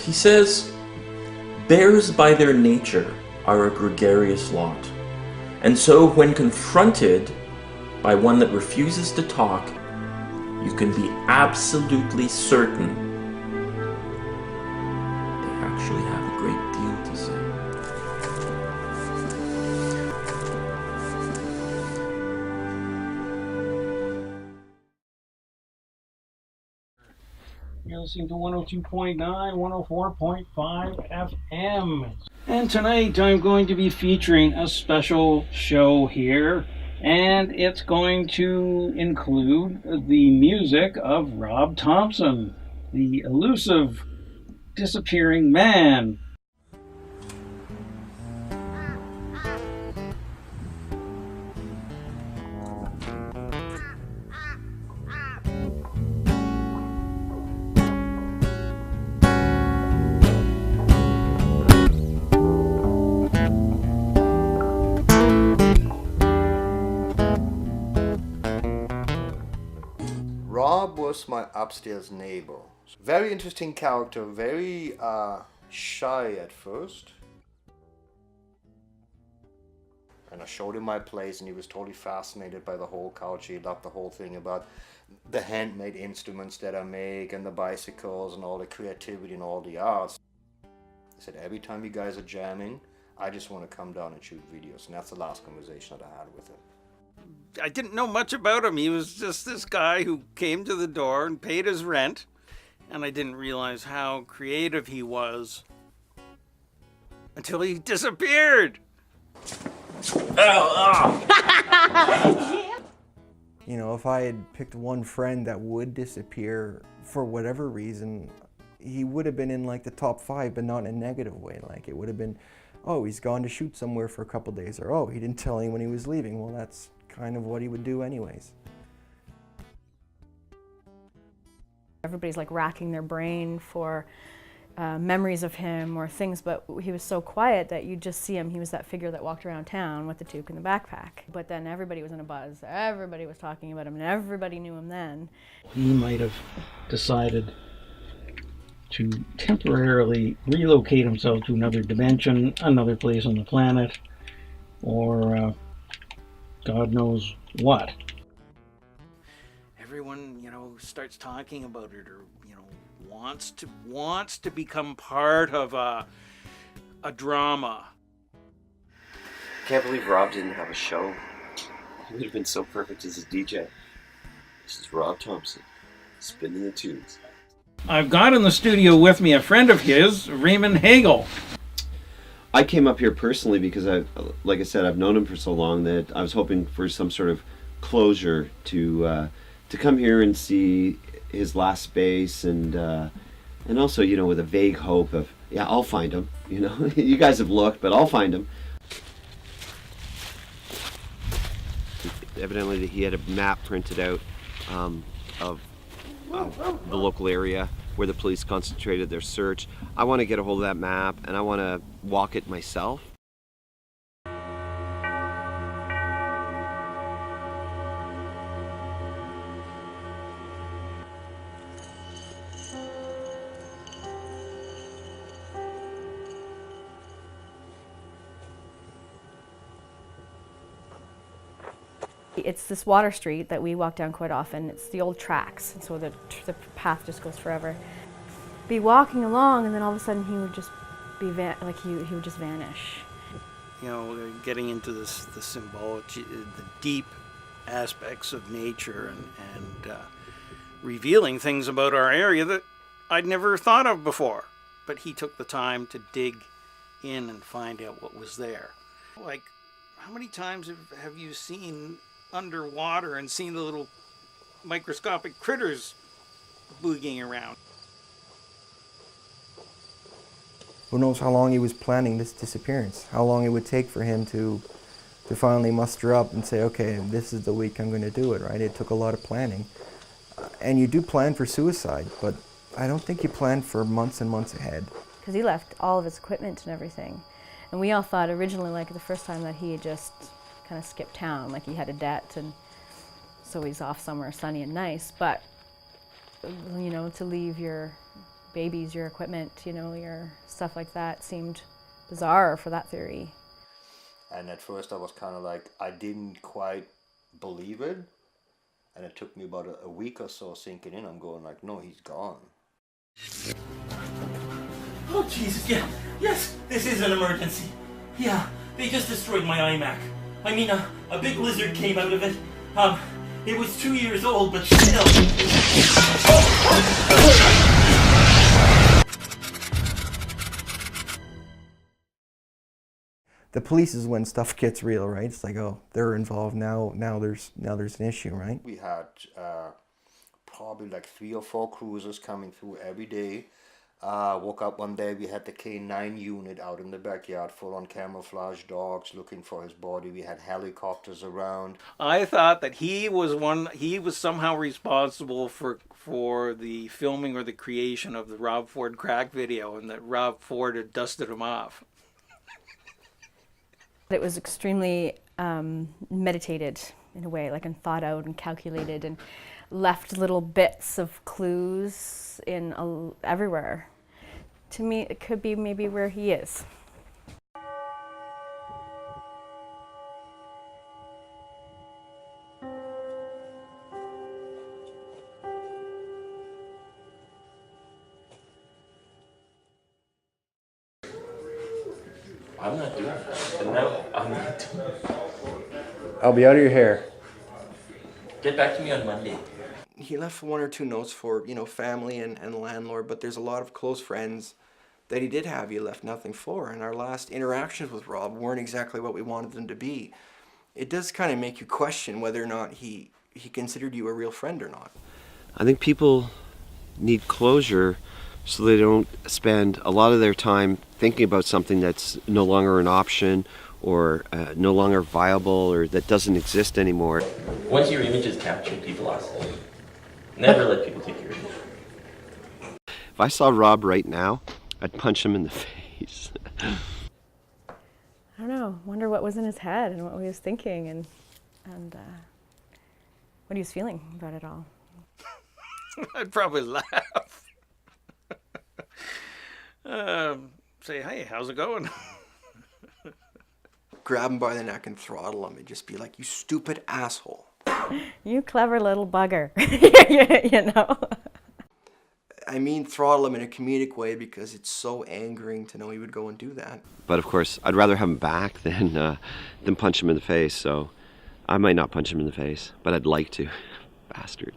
He says, "Bears by their nature are a gregarious lot, and so when confronted by one that refuses to talk, you can be absolutely certain they actually have a great deal to say." You're listening to 102.9, 104.5 FM. And tonight I'm going to be featuring a special show here, and it's going to include the music of Rob Thompson, the elusive disappearing man. Rob was my upstairs neighbor. Very interesting character, very shy at first. And I showed him my place and he was totally fascinated by the whole culture. He loved the whole thing about the handmade instruments that I make and the bicycles and all the creativity and all the arts. He said, every time you guys are jamming, I just want to come down and shoot videos. And that's the last conversation that I had with him. I didn't know much about him. He was just this guy who came to the door and paid his rent. And I didn't realize how creative he was until he disappeared. You know, if I had picked one friend that would disappear for whatever reason, he would have been in like the top 5, but not in a negative way. Like it would have been, oh, he's gone to shoot somewhere for a couple days, or oh, he didn't tell anyone he was leaving. Well, that's kind of what he would do anyways. Everybody's like racking their brain for memories of him or things, but he was so quiet that you'd just see him. He was that figure that walked around town with the toque and the backpack. But then everybody was in a buzz. Everybody was talking about him, and everybody knew him then. He might have decided to temporarily relocate himself to another dimension, another place on the planet, or God knows what. Everyone, starts talking about it, or wants to become part of a drama. Can't believe Rob didn't have a show. He would have been so perfect as a DJ. This is Rob Thompson, spinning the tunes. I've got in the studio with me a friend of his, Raymond Hagel. I came up here personally because like I said, I've known him for so long that I was hoping for some sort of closure to come here and see his last space, and also, with a vague hope of, I'll find him. You guys have looked, but I'll find him. Evidently, he had a map printed out of the local area where the police concentrated their search. I want to get a hold of that map, and I want to walk it myself. It's this water street that we walk down quite often. It's the old tracks, and so the path just goes forever. Be walking along, and then all of a sudden he would just be he would just vanish. Getting into the symbolic, the deep aspects of nature, and revealing things about our area that I'd never thought of before. But he took the time to dig in and find out what was there. Like, how many times have you seen underwater and seen the little microscopic critters boogieing around? Who knows how long he was planning this disappearance, how long it would take for him to finally muster up and say, okay, this is the week I'm going to do it, right? It took a lot of planning. And you do plan for suicide, but I don't think you plan for months and months ahead. Because he left all of his equipment and everything. And we all thought originally, like the first time, that he had just kind of skipped town, like he had a debt, and so he's off somewhere sunny and nice. But, to leave your babies, your equipment, you know, your stuff like that seemed bizarre for that theory. And at first I was kind of like, I didn't quite believe it. And it took me about a week or so sinking in. I'm going like, no, he's gone. Oh, Jesus, yeah. Yes, this is an emergency. Yeah, they just destroyed my iMac. I mean, a big lizard came out of it. It was 2 years old, but still. The police is when stuff gets real, right? It's like, oh, they're involved now. Now there's an issue, right? We had probably like 3 or 4 cruisers coming through every day. Woke up one day, we had the K9 unit out in the backyard, full on camouflage dogs looking for his body. We had helicopters around. I thought that he was somehow responsible for the filming or the creation of the Rob Ford crack video, and that Rob Ford had dusted him off. It was extremely meditated in a way, like, and thought out and calculated, and left little bits of clues in everywhere. To me, it could be maybe where he is. I'm not doing that. No, I'm not doing it. I'll be out of your hair. Get back to me on Monday. He left 1 or 2 notes for, you know, family and landlord, but there's a lot of close friends that he did have he left nothing for, and our last interactions with Rob weren't exactly what we wanted them to be. It does kind of make you question whether or not he considered you a real friend or not. I think people need closure so they don't spend a lot of their time thinking about something that's no longer an option or no longer viable or that doesn't exist anymore. Once your image is captured, people ask you. Never let people take your image. If I saw Rob right now, I'd punch him in the face. I don't know. Wonder what was in his head and what he was thinking, and what he was feeling about it all. I'd probably laugh. Say, hey, how's it going? Grab him by the neck and throttle him and just be like, you stupid asshole. You clever little bugger. You know? I mean, throttle him in a comedic way because it's so angering to know he would go and do that. But of course, I'd rather have him back than punch him in the face. So I might not punch him in the face, but I'd like to. Bastard.